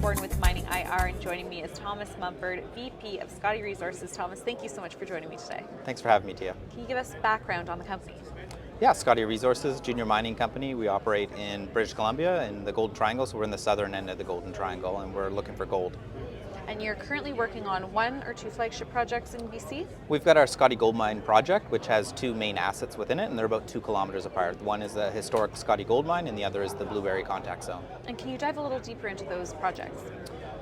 Borden with MiningIR, and joining me is Thomas Mumford, VP of Scottie Resources. Thomas, thank you so much for joining me today. Thanks for having me, Tia. Can you give us background on the company? Yeah, Scottie Resources, junior mining company. We operate in British Columbia in the Golden Triangle, so we're in the southern end of the Golden Triangle, and we're looking for gold. And you're currently working on 1 or 2 flagship projects in BC? We've got our Scottie Gold Mine Project, which has 2 main assets within it, and they're about 2 kilometers apart. One is the historic Scottie Gold Mine, and the other is the Blueberry Contact Zone. And can you dive a little deeper into those projects?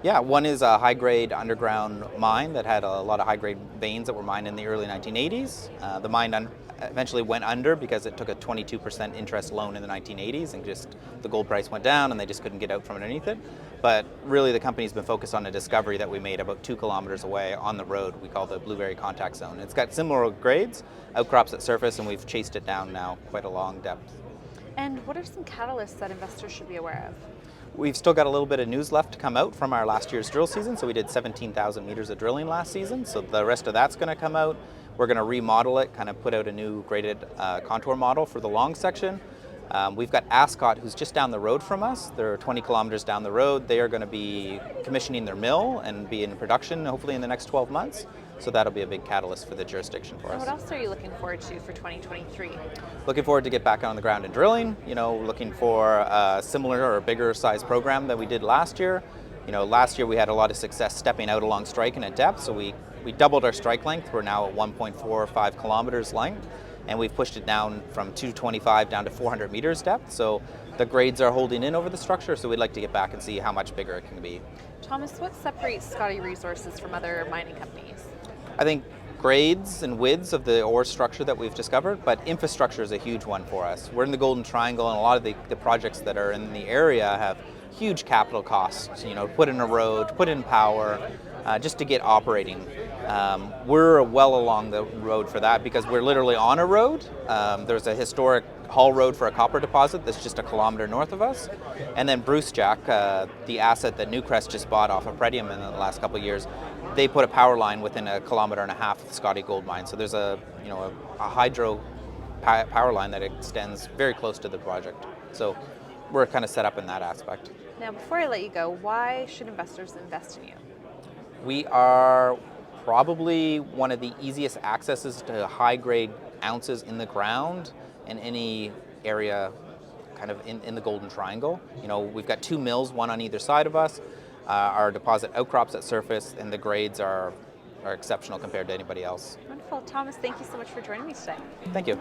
Yeah, one is a high-grade underground mine that had a lot of high-grade veins that were mined in the early 1980s. The mine eventually went under because it took a 22% interest loan in the 1980s, and just the gold price went down and they just couldn't get out from underneath it. But really the company's been focused on a discovery that we made about 2 kilometers away on the road we call the Blueberry Contact Zone. It's got similar grades, outcrops at surface, and we've chased it down now quite a long depth. And what are some catalysts that investors should be aware of? We've still got a little bit of news left to come out from our last year's drill season. So we did 17,000 meters of drilling last season. So the rest of that's going to come out. We're going to remodel it, kind of put out a new graded contour model for the long section. We've got Ascot, who's just down the road from us. They're 20 kilometers down the road. They are going to be commissioning their mill and be in production hopefully in the next 12 months. So that'll be a big catalyst for the jurisdiction for us. What else are you looking forward to for 2023? Looking forward to get back on the ground and drilling. Looking for a similar or bigger size program that we did last year. Last year we had a lot of success stepping out along strike and at depth, so we doubled our strike length. We're now at 1.45 kilometers length, and we've pushed it down from 225 down to 400 meters depth. So the grades are holding in over the structure, so we'd like to get back and see how much bigger it can be. Thomas, what separates Scottie Resources from other mining companies? I think grades and widths of the ore structure that we've discovered, but infrastructure is a huge one for us. We're in the Golden Triangle, and a lot of the projects that are in the area have huge capital costs, put in a road, put in power, just to get operating. We're well along the road for that because we're literally on a road. There's a historic haul road for a copper deposit that's just a kilometer north of us. And then Bruce Jack, the asset that Newcrest just bought off of Pretium in the last couple of years, they put a power line within a kilometer and a half of the Scottie Gold Mine. So there's a hydro power line that extends very close to the project. So we're kind of set up in that aspect. Now, before I let you go, why should investors invest in you? We are probably one of the easiest accesses to high-grade ounces in the ground in any area kind of in the Golden Triangle. We've got 2 mills, one on either side of us. Our deposit outcrops at surface, and the grades are exceptional compared to anybody else. Wonderful. Thomas, thank you so much for joining me today. Thank you.